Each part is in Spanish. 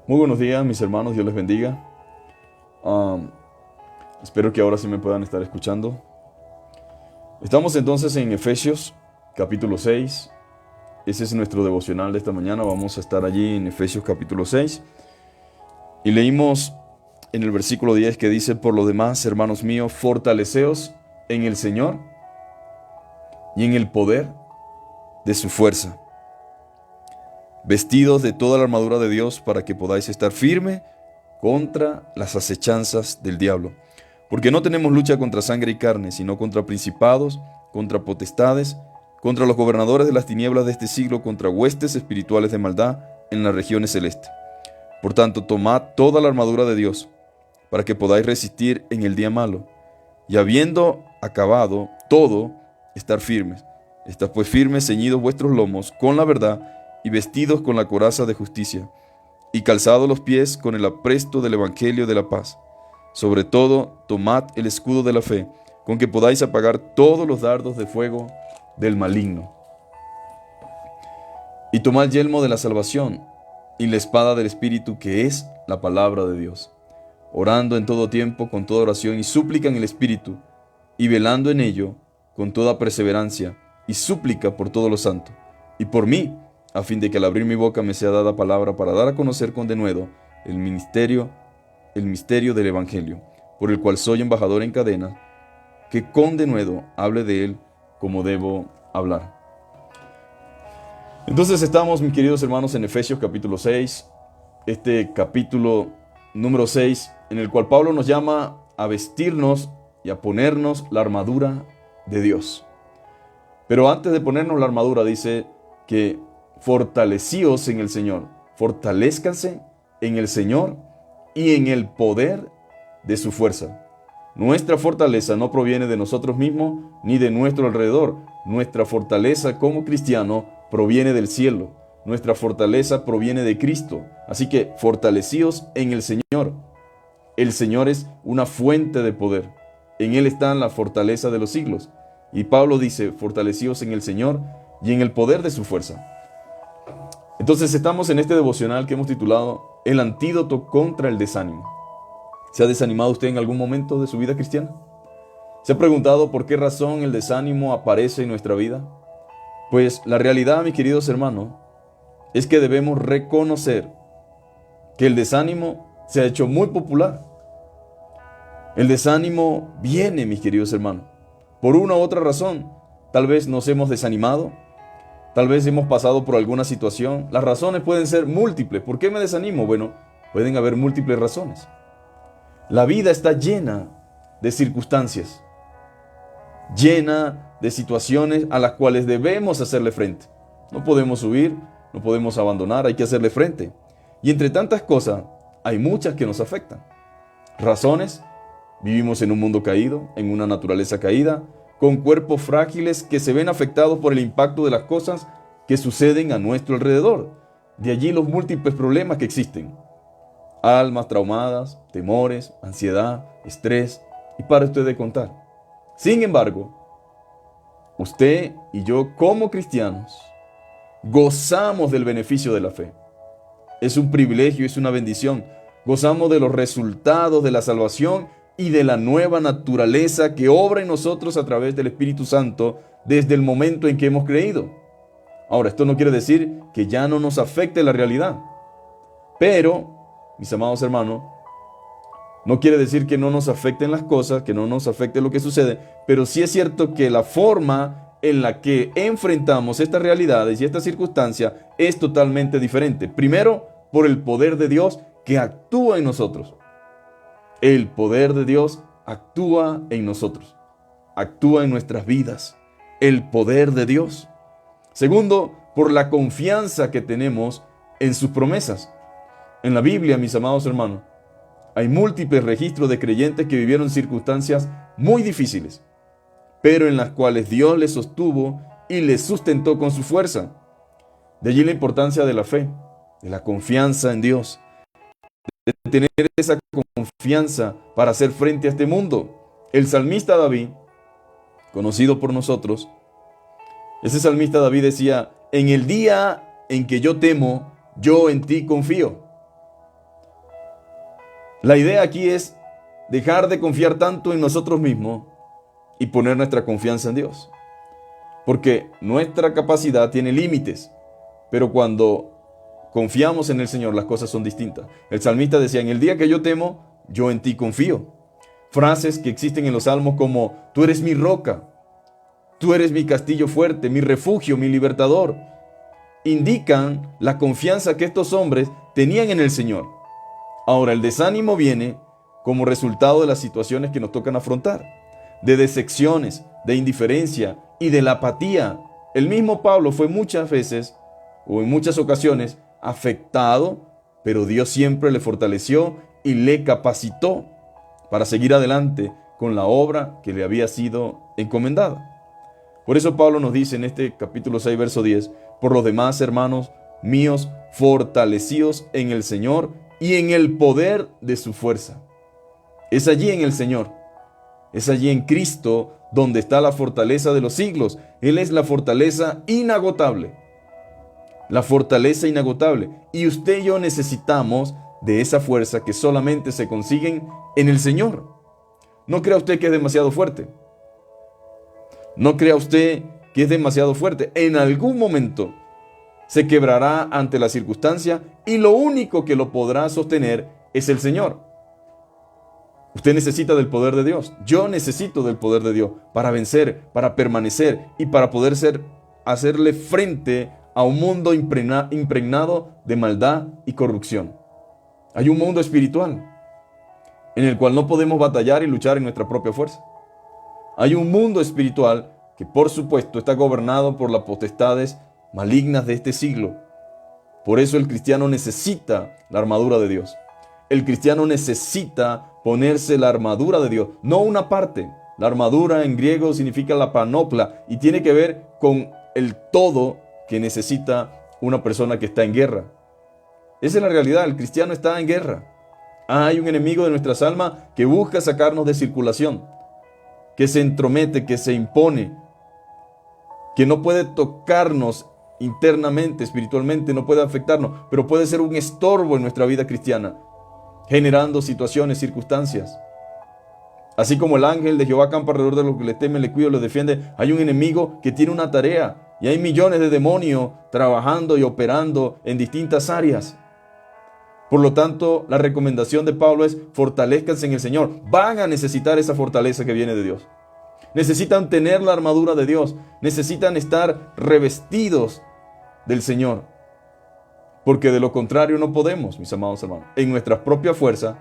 Muy buenos días, mis hermanos, Dios les bendiga. Am, Espero que ahora sí me puedan estar escuchando. Estamos entonces en Efesios capítulo 6. Ese es nuestro devocional de esta mañana. Vamos a estar allí en Efesios capítulo 6. Y leímos en el versículo 10 que dice: por lo demás, hermanos míos, fortaleceos en el Señor y en el poder de su fuerza, vestidos de toda la armadura de Dios para que podáis estar firme contra las acechanzas del diablo. Porque no tenemos lucha contra sangre y carne, sino contra principados, contra potestades, contra los gobernadores de las tinieblas de este siglo, contra huestes espirituales de maldad en las regiones celestes. Por tanto, tomad toda la armadura de Dios, para que podáis resistir en el día malo, y habiendo acabado todo, estar firmes. Estad pues firmes, ceñidos vuestros lomos con la verdad, y vestidos con la coraza de justicia, y calzados los pies con el apresto del evangelio de la paz. Sobre todo, tomad el escudo de la fe, con que podáis apagar todos los dardos de fuego del maligno. Y tomad el yelmo de la salvación, y la espada del Espíritu, que es la palabra de Dios, orando en todo tiempo con toda oración y súplica en el Espíritu, y velando en ello con toda perseverancia y súplica por todos los santos, y por mí, a fin de que al abrir mi boca me sea dada palabra para dar a conocer con denuedo el misterio del Evangelio, por el cual soy embajador en cadena, que con denuedo hable de él como debo hablar. Entonces estamos, mis queridos hermanos, en Efesios capítulo 6, este capítulo número 6, en el cual Pablo nos llama a vestirnos y a ponernos la armadura de Dios. Pero antes de ponernos la armadura dice que fortalecíos en el Señor, fortalézcanse en el Señor y en el poder de su fuerza. Nuestra fortaleza no proviene de nosotros mismos ni de nuestro alrededor. Nuestra fortaleza como cristiano proviene del cielo. Nuestra fortaleza proviene de Cristo. Así que fortalecíos en el Señor. El Señor es una fuente de poder. En Él está la fortaleza de los siglos. Y Pablo dice: fortalecíos en el Señor y en el poder de su fuerza. Entonces estamos en este devocional que hemos titulado El antídoto contra el desánimo. ¿Se ha desanimado usted en algún momento de su vida cristiana? ¿Se ha preguntado por qué razón el desánimo aparece en nuestra vida? Pues la realidad, mis queridos hermanos, es que debemos reconocer que el desánimo se ha hecho muy popular. El desánimo viene, mis queridos hermanos, por una u otra razón. Tal vez nos hemos desanimado, tal vez hemos pasado por alguna situación. Las razones pueden ser múltiples. ¿Por qué me desanimo? Bueno, pueden haber múltiples razones. La vida está llena de circunstancias, llena de situaciones a las cuales debemos hacerle frente. No podemos huir, no podemos abandonar, hay que hacerle frente. Y entre tantas cosas, hay muchas que nos afectan. Razones: vivimos en un mundo caído, en una naturaleza caída, con cuerpos frágiles que se ven afectados por el impacto de las cosas que suceden a nuestro alrededor. De allí los múltiples problemas que existen. Almas traumadas, temores, ansiedad, estrés, y para usted de contar. Sin embargo, usted y yo como cristianos gozamos del beneficio de la fe. Es un privilegio, es una bendición. Gozamos de los resultados de la salvación y de la nueva naturaleza que obra en nosotros a través del Espíritu Santo desde el momento en que hemos creído. Ahora, esto no quiere decir que ya no nos afecte la realidad. Pero, mis amados hermanos, no quiere decir que no nos afecten las cosas, que no nos afecte lo que sucede, pero sí es cierto que la forma en la que enfrentamos estas realidades y estas circunstancias es totalmente diferente. Primero, por el poder de Dios que actúa en nosotros. El poder de Dios actúa en nosotros, actúa en nuestras vidas. El poder de Dios. Segundo, por la confianza que tenemos en sus promesas. En la Biblia, mis amados hermanos, hay múltiples registros de creyentes que vivieron circunstancias muy difíciles, pero en las cuales Dios les sostuvo y les sustentó con su fuerza. De allí la importancia de la fe, de la confianza en Dios, de tener esa confianza para hacer frente a este mundo. El salmista David, conocido por nosotros, ese salmista David decía: en el día en que yo temo, yo en ti confío. La idea aquí es dejar de confiar tanto en nosotros mismos y poner nuestra confianza en Dios. Porque nuestra capacidad tiene límites, pero cuando confiamos en el Señor las cosas son distintas. El salmista decía, en el día que yo temo, yo en ti confío. Frases que existen en los salmos como, tú eres mi roca, tú eres mi castillo fuerte, mi refugio, mi libertador, indican la confianza que estos hombres tenían en el Señor. Ahora, el desánimo viene como resultado de las situaciones que nos tocan afrontar, de decepciones, de indiferencia y de la apatía. El mismo Pablo fue muchas veces o en muchas ocasiones afectado, pero Dios siempre le fortaleció y le capacitó para seguir adelante con la obra que le había sido encomendada. Por eso Pablo nos dice en este capítulo 6, verso 10, por los demás, hermanos míos, fortalecidos en el Señor y en el poder de su fuerza. Es allí en el Señor, es allí en Cristo donde está la fortaleza de los siglos. Él es la fortaleza inagotable. La fortaleza inagotable. Y usted y yo necesitamos de esa fuerza que solamente se consiguen en el Señor. No crea usted que es demasiado fuerte. No crea usted que es demasiado fuerte. En algún momento se quebrará ante la circunstancia y lo único que lo podrá sostener es el Señor. Usted necesita del poder de Dios. Yo necesito del poder de Dios para vencer, para permanecer y para poder hacerle frente a un mundo impregnado de maldad y corrupción. Hay un mundo espiritual en el cual no podemos batallar y luchar en nuestra propia fuerza. Hay un mundo espiritual que, por supuesto, está gobernado por las potestades malignas de este siglo. Por eso el cristiano necesita la armadura de Dios. El cristiano necesita ponerse la armadura de Dios, no una parte. La armadura en griego significa la panopla y tiene que ver con el todo que necesita una persona que está en guerra. Esa es la realidad, el cristiano está en guerra. Hay un enemigo de nuestras almas que busca sacarnos de circulación, que se entromete, que se impone, que no puede tocarnos internamente, espiritualmente, no puede afectarnos, pero puede ser un estorbo en nuestra vida cristiana, generando situaciones, circunstancias. Así como el ángel de Jehová campa alrededor de los que le temen, le cuida, los defiende, hay un enemigo que tiene una tarea y hay millones de demonios trabajando y operando en distintas áreas. Por lo tanto, la recomendación de Pablo es fortalezcanse en el Señor. Van a necesitar esa fortaleza que viene de Dios. Necesitan tener la armadura de Dios. Necesitan estar revestidos del Señor. Porque de lo contrario no podemos, mis amados hermanos, en nuestra propia fuerza,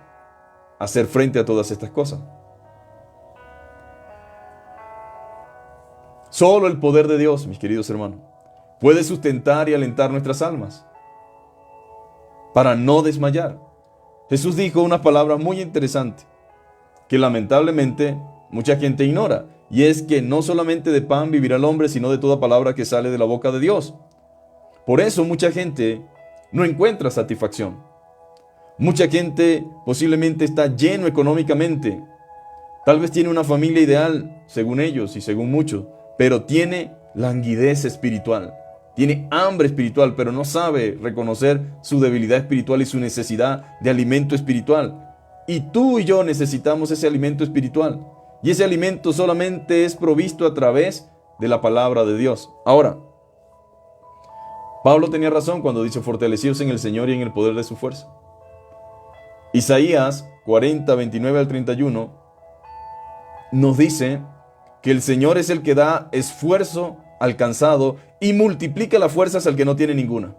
hacer frente a todas estas cosas. Solo el poder de Dios, mis queridos hermanos, puede sustentar y alentar nuestras almas para no desmayar. Jesús dijo unas palabras muy interesantes que lamentablemente mucha gente ignora, y es que no solamente de pan vivirá el hombre, sino de toda palabra que sale de la boca de Dios. Por eso mucha gente no encuentra satisfacción. Mucha gente posiblemente está lleno económicamente. Tal vez tiene una familia ideal, según ellos y según muchos, pero tiene languidez espiritual. Tiene hambre espiritual, pero no sabe reconocer su debilidad espiritual y su necesidad de alimento espiritual. Y tú y yo necesitamos ese alimento espiritual. Y ese alimento solamente es provisto a través de la palabra de Dios. Ahora, Pablo tenía razón cuando dice fortalecidos en el Señor y en el poder de su fuerza. Isaías 40, 29 al 31 nos dice que el Señor es el que da esfuerzo al cansado y multiplica las fuerzas al que no tiene ninguna.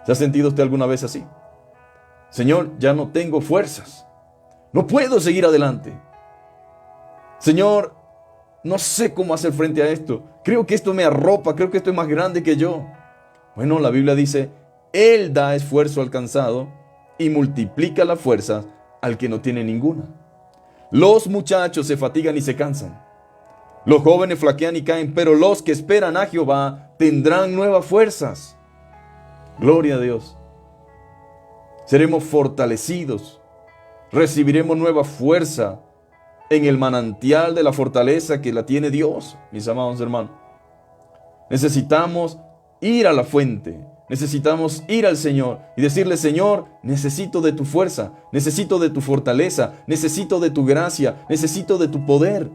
¿Se ha sentido usted alguna vez así? Señor, ya no tengo fuerzas. No puedo seguir adelante. Señor, no sé cómo hacer frente a esto. Creo que esto me arropa, creo que esto es más grande que yo. Bueno, la Biblia dice, Él da esfuerzo al cansado y multiplica las fuerzas al que no tiene ninguna. Los muchachos se fatigan y se cansan. Los jóvenes flaquean y caen, pero los que esperan a Jehová tendrán nuevas fuerzas. Gloria a Dios. Seremos fortalecidos. Recibiremos nueva fuerza en el manantial de la fortaleza que la tiene Dios, mis amados hermanos. Necesitamos ir a la fuente. Necesitamos ir al Señor y decirle: Señor, necesito de tu fuerza, necesito de tu fortaleza, necesito de tu gracia, necesito de tu poder.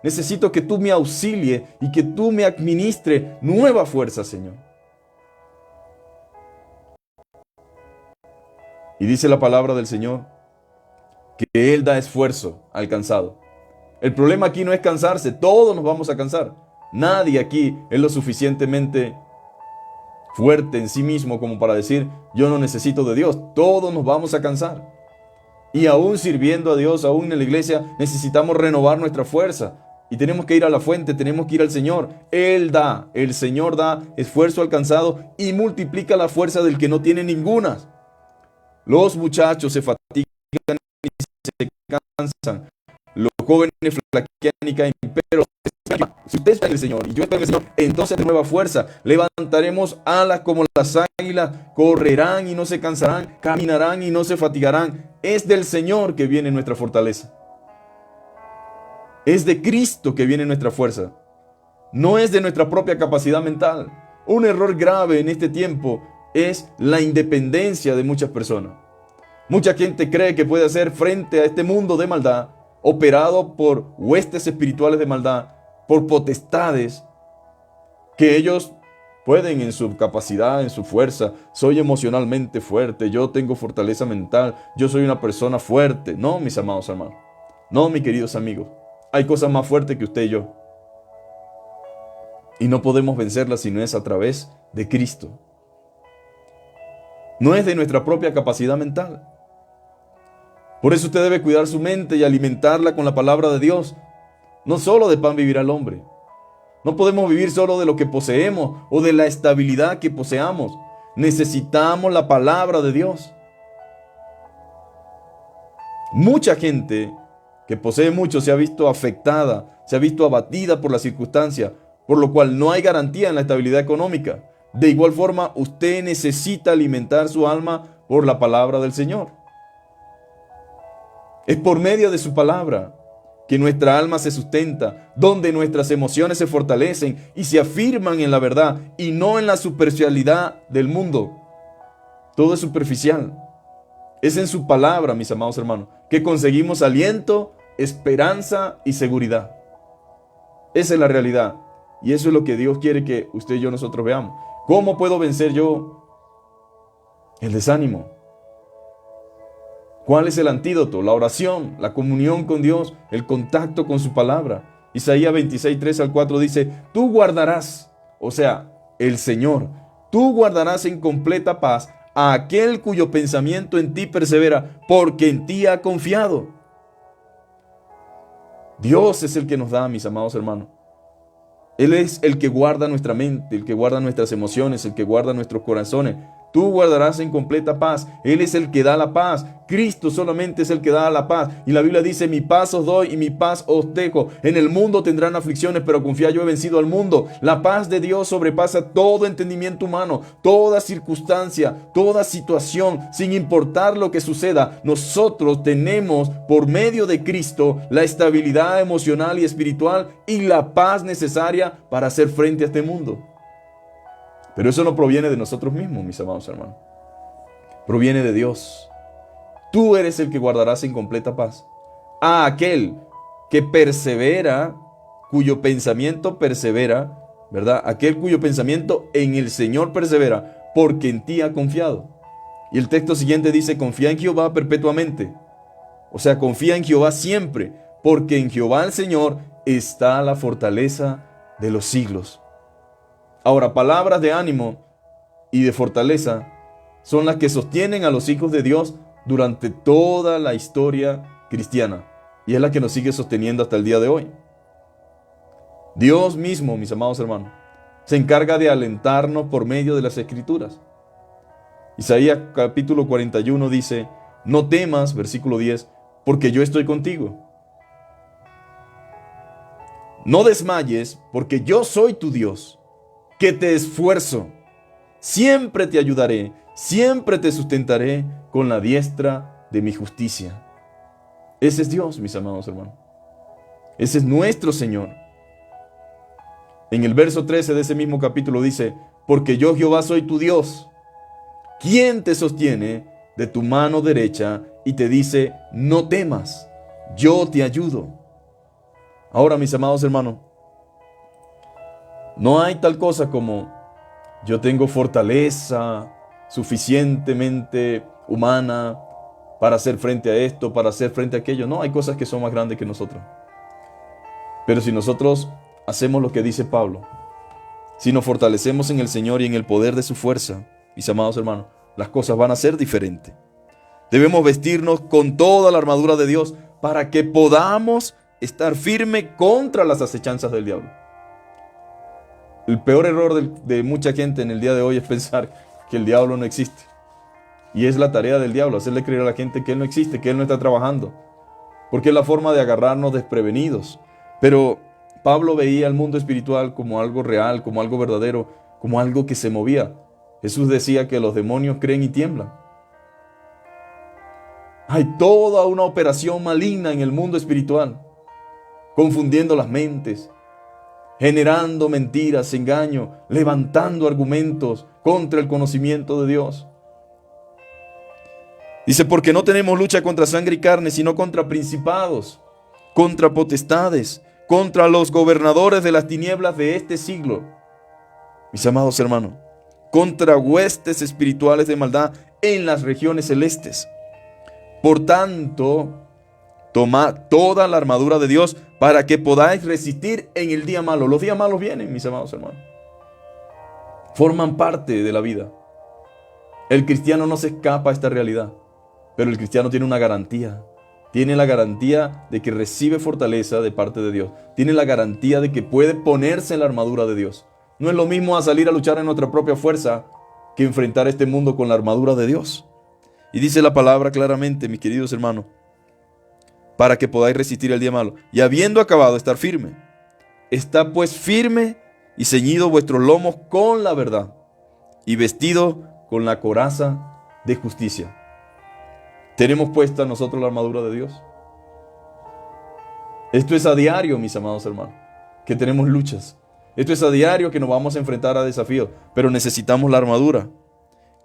Necesito que tú me auxilie y que tú me administre nueva fuerza, Señor. Y dice la palabra del Señor que Él da esfuerzo al cansado. El problema aquí no es cansarse, todos nos vamos a cansar. Nadie aquí es lo suficientemente fuerte en sí mismo como para decir: yo no necesito de Dios. Todos nos vamos a cansar. Y aún sirviendo a Dios, aún en la iglesia, necesitamos renovar nuestra fuerza. Y tenemos que ir a la fuente, tenemos que ir al Señor. Él da, el Señor da esfuerzo al cansado y multiplica la fuerza del que no tiene ninguna. Los muchachos se fatigan y se cansan. Los jóvenes flaquean y caen, pero si usted está en el Señor y yo estoy en el Señor, entonces de nueva fuerza levantaremos alas como las águilas, correrán y no se cansarán, caminarán y no se fatigarán. Es del Señor que viene nuestra fortaleza. Es de Cristo que viene nuestra fuerza. No es de nuestra propia capacidad mental. Un error grave en este tiempo es la independencia de muchas personas. Mucha gente cree que puede hacer frente a este mundo de maldad, operado por huestes espirituales de maldad, por potestades, que ellos pueden en su capacidad, en su fuerza. Soy emocionalmente fuerte, yo tengo fortaleza mental, yo soy una persona fuerte. No, mis amados hermanos, no, mis queridos amigos, hay cosas más fuertes que usted y yo. Y no podemos vencerlas si no es a través de Cristo. No es de nuestra propia capacidad mental. Por eso usted debe cuidar su mente y alimentarla con la palabra de Dios. No solo de pan vivirá el hombre. No podemos vivir solo de lo que poseemos o de la estabilidad que poseamos. Necesitamos la palabra de Dios. Mucha gente que posee mucho se ha visto afectada, se ha visto abatida por la circunstancia, por lo cual no hay garantía en la estabilidad económica. De igual forma, usted necesita alimentar su alma por la palabra del Señor. Es por medio de su palabra que nuestra alma se sustenta, donde nuestras emociones se fortalecen y se afirman en la verdad y no en la superficialidad del mundo. Todo es superficial. Es en su palabra, mis amados hermanos, que conseguimos aliento, esperanza y seguridad. Esa es la realidad. Y eso es lo que Dios quiere que usted y yo nosotros veamos. ¿Cómo puedo vencer yo el desánimo? ¿Cuál es el antídoto? La oración, la comunión con Dios, el contacto con su palabra. Isaías 26, 3 al 4 dice: tú guardarás, o sea, el Señor, tú guardarás en completa paz a aquel cuyo pensamiento en ti persevera, porque en ti ha confiado. Dios es el que nos da, mis amados hermanos. Él es el que guarda nuestra mente, el que guarda nuestras emociones, el que guarda nuestros corazones. Tú guardarás en completa paz. Él es el que da la paz. Cristo solamente es el que da la paz. Y la Biblia dice: mi paz os doy y mi paz os dejo. En el mundo tendrán aflicciones, pero confiad, yo he vencido al mundo. La paz de Dios sobrepasa todo entendimiento humano, toda circunstancia, toda situación, sin importar lo que suceda. Nosotros tenemos, por medio de Cristo, la estabilidad emocional y espiritual y la paz necesaria para hacer frente a este mundo. Pero eso no proviene de nosotros mismos, mis amados hermanos. Proviene de Dios. Tú eres el que guardarás en completa paz a aquel que persevera, cuyo pensamiento persevera, ¿verdad? Aquel cuyo pensamiento en el Señor persevera, porque en ti ha confiado. Y el texto siguiente dice: confía en Jehová perpetuamente. O sea, confía en Jehová siempre, porque en Jehová el Señor está la fortaleza de los siglos. Ahora, palabras de ánimo y de fortaleza son las que sostienen a los hijos de Dios durante toda la historia cristiana. Y es la que nos sigue sosteniendo hasta el día de hoy. Dios mismo, mis amados hermanos, se encarga de alentarnos por medio de las Escrituras. Isaías capítulo 41 dice: no temas, versículo 10, porque yo estoy contigo. No desmayes, porque yo soy tu Dios, que te esfuerzo. Siempre te ayudaré, siempre te sustentaré con la diestra de mi justicia. Ese es Dios, mis amados hermanos. Ese es nuestro Señor. En el verso 13 de ese mismo capítulo dice: porque yo Jehová soy tu Dios, quien te sostiene de tu mano derecha y te dice, no temas, yo te ayudo. Ahora, mis amados hermanos, no hay tal cosa como yo tengo fortaleza suficientemente humana para hacer frente a esto, para hacer frente a aquello. No, hay cosas que son más grandes que nosotros. Pero si nosotros hacemos lo que dice Pablo, si nos fortalecemos en el Señor y en el poder de su fuerza, mis amados hermanos, las cosas van a ser diferentes. Debemos vestirnos con toda la armadura de Dios para que podamos estar firmes contra las acechanzas del diablo. El peor error de mucha gente en el día de hoy es pensar que el diablo no existe. Y es la tarea del diablo, hacerle creer a la gente que él no existe, que él no está trabajando. Porque es la forma de agarrarnos desprevenidos. Pero Pablo veía el mundo espiritual como algo real, como algo verdadero, como algo que se movía. Jesús decía que los demonios creen y tiemblan. Hay toda una operación maligna en el mundo espiritual, confundiendo las mentes, generando mentiras, engaño, levantando argumentos contra el conocimiento de Dios. Dice, porque no tenemos lucha contra sangre y carne, sino contra principados, contra potestades, contra los gobernadores de las tinieblas de este siglo. Mis amados hermanos, contra huestes espirituales de maldad en las regiones celestes. Por tanto, tomad toda la armadura de Dios para que podáis resistir en el día malo. Los días malos vienen, mis amados hermanos. Forman parte de la vida. El cristiano no se escapa a esta realidad, pero el cristiano tiene una garantía. Tiene la garantía de que recibe fortaleza de parte de Dios. Tiene la garantía de que puede ponerse en la armadura de Dios. No es lo mismo a salir a luchar en nuestra propia fuerza que enfrentar este mundo con la armadura de Dios. Y dice la palabra claramente, mis queridos hermanos, para que podáis resistir el día malo. Y habiendo acabado, estar firme. Está pues firme y ceñido vuestros lomos con la verdad y vestido con la coraza de justicia. ¿Tenemos puesta nosotros la armadura de Dios? Esto es a diario, mis amados hermanos, que tenemos luchas. Esto es a diario que nos vamos a enfrentar a desafíos, pero necesitamos la armadura.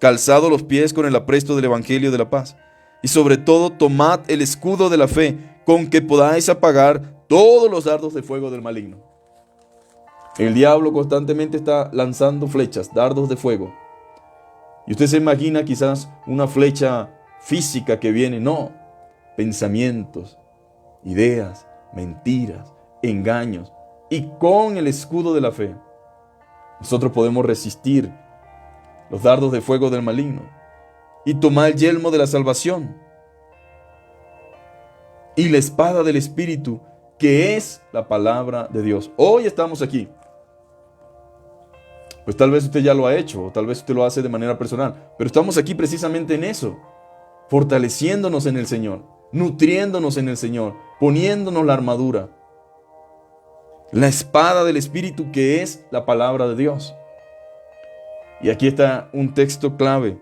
Calzado los pies con el apresto del Evangelio de la paz. Y sobre todo tomad el escudo de la fe, con que podáis apagar todos los dardos de fuego del maligno. El diablo constantemente está lanzando flechas, dardos de fuego. Y usted se imagina quizás una flecha física que viene. No, pensamientos, ideas, mentiras, engaños. Y con el escudo de la fe, nosotros podemos resistir los dardos de fuego del maligno. Y tomar el yelmo de la salvación. Y la espada del Espíritu, que es la palabra de Dios. Hoy estamos aquí. Pues tal vez usted ya lo ha hecho, o tal vez usted lo hace de manera personal. Pero estamos aquí precisamente en eso. Fortaleciéndonos en el Señor. Nutriéndonos en el Señor. Poniéndonos la armadura. La espada del Espíritu, que es la palabra de Dios. Y aquí está un texto clave.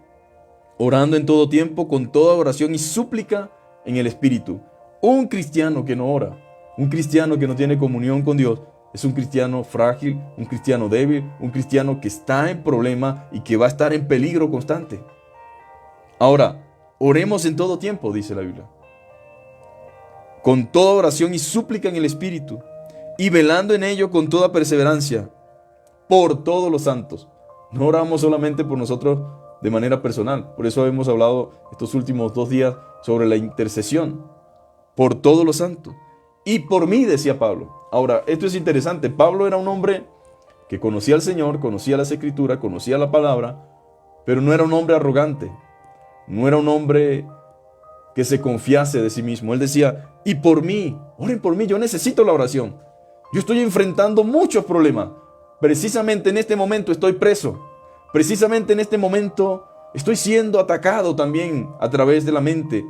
Orando en todo tiempo, con toda oración y súplica en el Espíritu. Un cristiano que no ora, un cristiano que no tiene comunión con Dios, es un cristiano frágil, un cristiano débil, un cristiano que está en problema y que va a estar en peligro constante. Ahora, oremos en todo tiempo, dice la Biblia. Con toda oración y súplica en el Espíritu, y velando en ello con toda perseverancia, por todos los santos. No oramos solamente por nosotros de manera personal. Por eso hemos hablado estos últimos 2 días sobre la intercesión. Por todos los santos. Y por mí, decía Pablo. Ahora, esto es interesante. Pablo era un hombre que conocía al Señor, conocía las Escrituras, conocía la palabra, pero no era un hombre arrogante. No era un hombre que se confiase de sí mismo. Él decía, y por mí, oren por mí, yo necesito la oración. Yo estoy enfrentando muchos problemas. Precisamente en este momento estoy preso. Precisamente en este momento estoy siendo atacado también a través de la mente.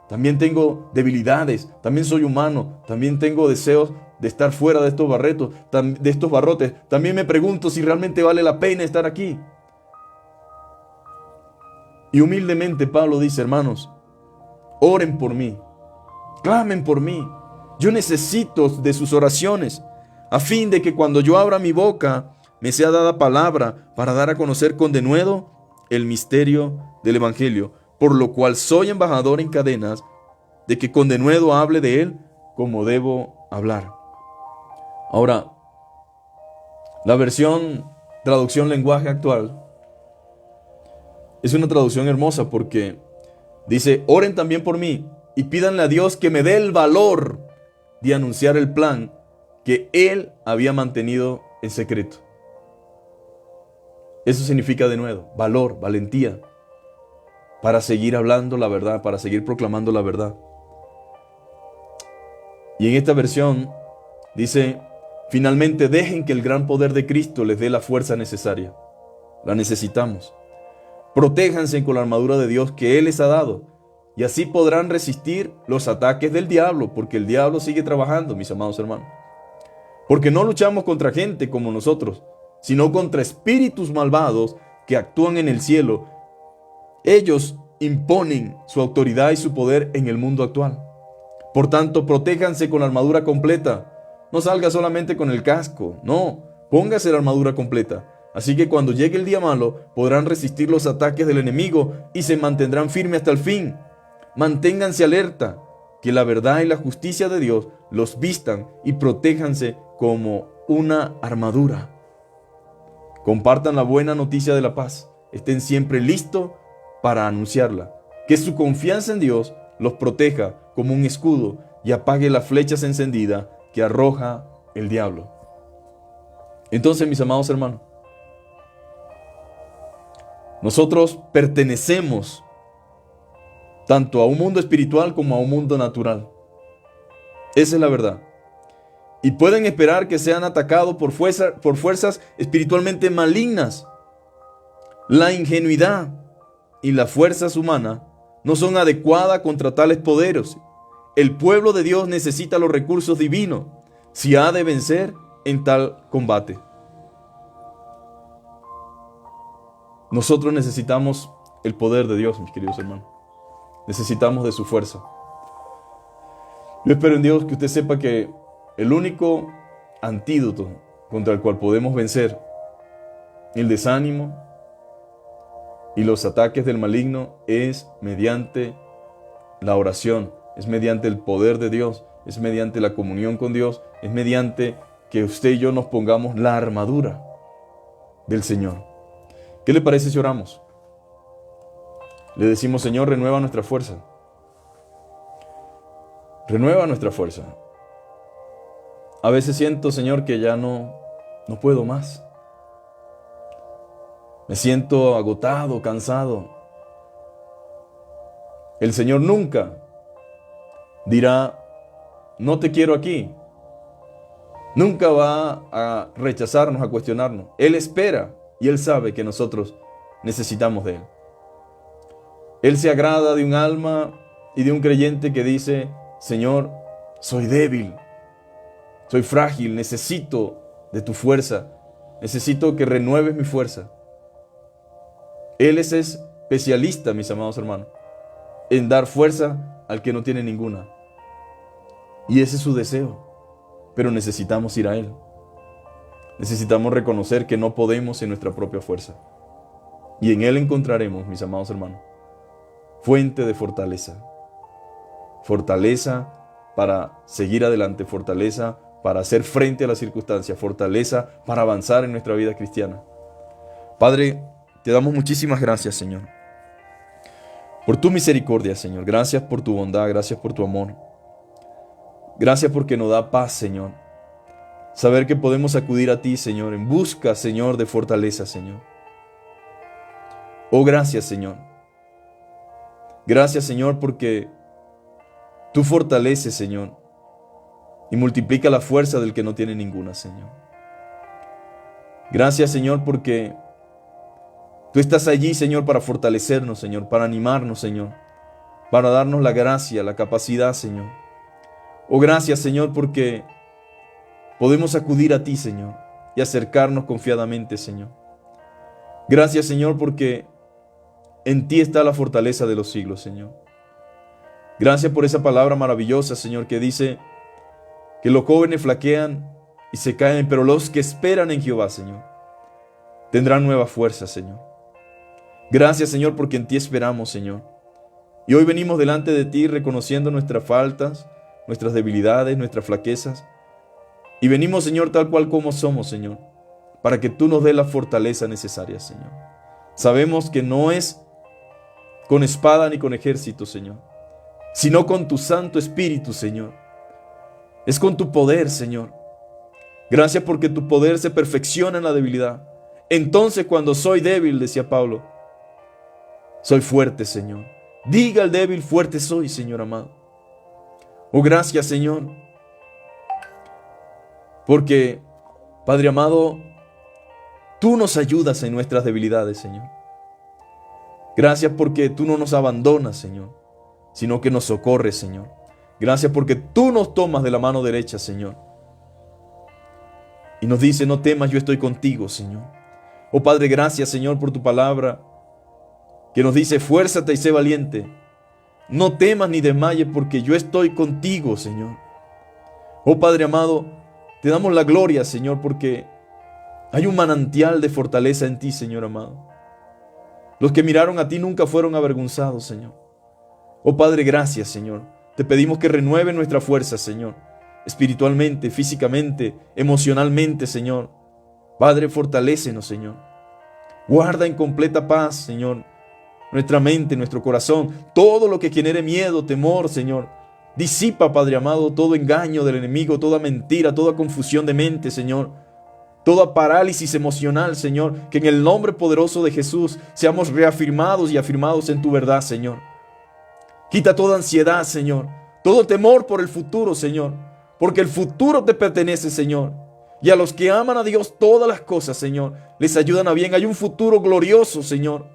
También tengo debilidades, también soy humano, también tengo deseos de estar fuera de estos barrotes. También me pregunto si realmente vale la pena estar aquí. Y humildemente Pablo dice, hermanos, oren por mí, clamen por mí. Yo necesito de sus oraciones, a fin de que cuando yo abra mi boca, me sea dada palabra para dar a conocer con denuedo el misterio del Evangelio, por lo cual soy embajador en cadenas, de que con denuedo hable de él como debo hablar. Ahora, la versión traducción lenguaje actual es una traducción hermosa porque dice: oren también por mí y pídanle a Dios que me dé el valor de anunciar el plan que Él había mantenido en secreto. Eso significa denuedo, valor, valentía, para seguir hablando la verdad, para seguir proclamando la verdad. Y en esta versión dice: finalmente dejen que el gran poder de Cristo les dé la fuerza necesaria. La necesitamos. Protéjanse con la armadura de Dios que Él les ha dado, y así podrán resistir los ataques del diablo, porque el diablo sigue trabajando, mis amados hermanos. Porque no luchamos contra gente como nosotros, sino contra espíritus malvados que actúan en el cielo. Ellos imponen su autoridad y su poder en el mundo actual. Por tanto, protéjanse con la armadura completa. No salga solamente con el casco, no, póngase la armadura completa. Así que cuando llegue el día malo, podrán resistir los ataques del enemigo y se mantendrán firmes hasta el fin. Manténganse alerta, que la verdad y la justicia de Dios los vistan y protéjanse como una armadura. Compartan la buena noticia de la paz. Estén siempre listos para anunciarla. Que su confianza en Dios los proteja como un escudo y apague las flechas encendidas que arroja el diablo. Entonces, mis amados hermanos, nosotros pertenecemos tanto a un mundo espiritual como a un mundo natural. Esa es la verdad. Y pueden esperar que sean atacados por fuerzas espiritualmente malignas. La ingenuidad y las fuerzas humanas no son adecuadas contra tales poderes. El pueblo de Dios necesita los recursos divinos si ha de vencer en tal combate. Nosotros necesitamos el poder de Dios, mis queridos hermanos. Necesitamos de su fuerza. Yo espero en Dios que usted sepa que el único antídoto contra el cual podemos vencer el desánimo y los ataques del maligno es mediante la oración, es mediante el poder de Dios, es mediante la comunión con Dios, es mediante que usted y yo nos pongamos la armadura del Señor. ¿Qué le parece si oramos? Le decimos: Señor, renueva nuestra fuerza. Renueva nuestra fuerza. A veces siento, Señor, que ya no puedo más. Me siento agotado, cansado. El Señor nunca dirá: no te quiero aquí. Nunca va a rechazarnos, a cuestionarnos. Él espera y Él sabe que nosotros necesitamos de Él. Él se agrada de un alma y de un creyente que dice: Señor, soy débil, soy frágil, necesito de tu fuerza, necesito que renueves mi fuerza. Él es especialista, mis amados hermanos, en dar fuerza al que no tiene ninguna. Y ese es su deseo, pero necesitamos ir a Él. Necesitamos reconocer que no podemos en nuestra propia fuerza. Y en Él encontraremos, mis amados hermanos, fuente de fortaleza. Fortaleza para seguir adelante, fortaleza para hacer frente a las circunstancias, fortaleza para avanzar en nuestra vida cristiana. Padre, te damos muchísimas gracias, Señor, por tu misericordia, Señor. Gracias por tu bondad, gracias por tu amor. Gracias porque nos da paz, Señor. Saber que podemos acudir a ti, Señor, en busca, Señor, de fortaleza, Señor. Oh, gracias, Señor. Gracias, Señor, porque tú fortaleces, Señor, y multiplica la fuerza del que no tiene ninguna, Señor. Gracias, Señor, porque tú estás allí, Señor, para fortalecernos, Señor, para animarnos, Señor, para darnos la gracia, la capacidad, Señor. Oh, gracias, Señor, porque podemos acudir a ti, Señor, y acercarnos confiadamente, Señor. Gracias, Señor, porque en ti está la fortaleza de los siglos, Señor. Gracias por esa palabra maravillosa, Señor, que dice que los jóvenes flaquean y se caen, pero los que esperan en Jehová, Señor, tendrán nueva fuerza, Señor. Gracias, Señor, porque en ti esperamos, Señor. Y hoy venimos delante de ti reconociendo nuestras faltas, nuestras debilidades, nuestras flaquezas. Y venimos, Señor, tal cual como somos, Señor, para que tú nos des la fortaleza necesaria, Señor. Sabemos que no es con espada ni con ejército, Señor, sino con tu Santo Espíritu, Señor. Es con tu poder, Señor. Gracias porque tu poder se perfecciona en la debilidad. Entonces, cuando soy débil, decía Pablo, soy fuerte, Señor. Diga al débil, fuerte soy, Señor amado. Oh, gracias, Señor. Porque, Padre amado, tú nos ayudas en nuestras debilidades, Señor. Gracias porque tú no nos abandonas, Señor, sino que nos socorres, Señor. Gracias porque tú nos tomas de la mano derecha, Señor. Y nos dice, no temas, yo estoy contigo, Señor. Oh Padre, gracias, Señor, por tu palabra, que nos dice, fuérzate y sé valiente. No temas ni desmayes, porque yo estoy contigo, Señor. Oh Padre amado, te damos la gloria, Señor, porque hay un manantial de fortaleza en ti, Señor amado. Los que miraron a ti nunca fueron avergonzados, Señor. Oh Padre, gracias, Señor. Te pedimos que renueve nuestra fuerza, Señor. Espiritualmente, físicamente, emocionalmente, Señor. Padre, fortalécenos, Señor. Guarda en completa paz, Señor, nuestra mente, nuestro corazón. Todo lo que genere miedo, temor, Señor. Disipa, Padre amado, todo engaño del enemigo, toda mentira, toda confusión de mente, Señor. Toda parálisis emocional, Señor. Que en el nombre poderoso de Jesús seamos reafirmados y afirmados en tu verdad, Señor. Quita toda ansiedad, Señor. Todo temor por el futuro, Señor. Porque el futuro te pertenece, Señor. Y a los que aman a Dios, todas las cosas, Señor, les ayudan a bien. Hay un futuro glorioso, Señor.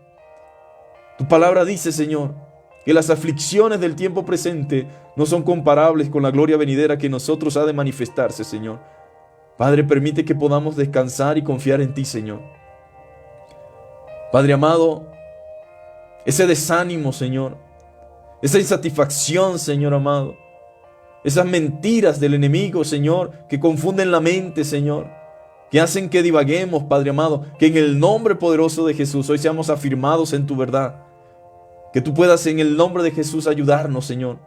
Tu palabra dice, Señor, que las aflicciones del tiempo presente no son comparables con la gloria venidera que en nosotros ha de manifestarse, Señor. Padre, permite que podamos descansar y confiar en ti, Señor. Padre amado, ese desánimo, Señor, esa insatisfacción, Señor amado, esas mentiras del enemigo, Señor, que confunden la mente, Señor, que hacen que divaguemos, Padre amado, que en el nombre poderoso de Jesús hoy seamos afirmados en tu verdad. Que tú puedas en el nombre de Jesús ayudarnos, Señor,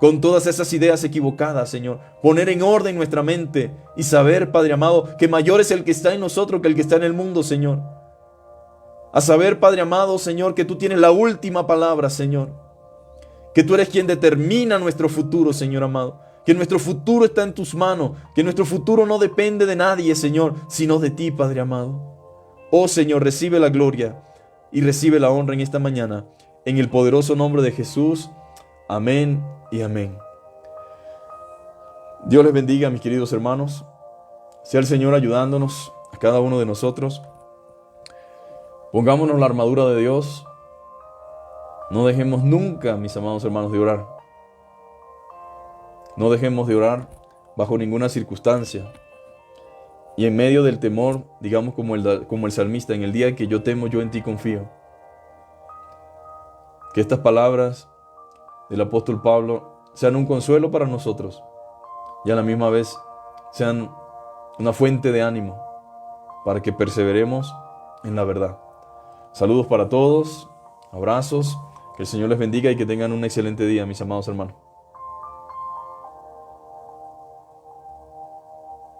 con todas esas ideas equivocadas, Señor. Poner en orden nuestra mente y saber, Padre amado, que mayor es el que está en nosotros que el que está en el mundo, Señor. A saber, Padre amado, Señor, que tú tienes la última palabra, Señor. Que tú eres quien determina nuestro futuro, Señor amado. Que nuestro futuro está en tus manos. Que nuestro futuro no depende de nadie, Señor, sino de ti, Padre amado. Oh, Señor, recibe la gloria y recibe la honra en esta mañana. En el poderoso nombre de Jesús. Amén y amén. Dios les bendiga, mis queridos hermanos. Sea el Señor ayudándonos a cada uno de nosotros. Pongámonos la armadura de Dios. No dejemos nunca, mis amados hermanos, de orar. No dejemos de orar bajo ninguna circunstancia. Y en medio del temor, digamos como el salmista, en el día en que yo temo, yo en ti confío. Que estas palabras del apóstol Pablo sean un consuelo para nosotros y a la misma vez sean una fuente de ánimo para que perseveremos en la verdad. Saludos para todos, abrazos, que el Señor les bendiga y que tengan un excelente día, mis amados hermanos.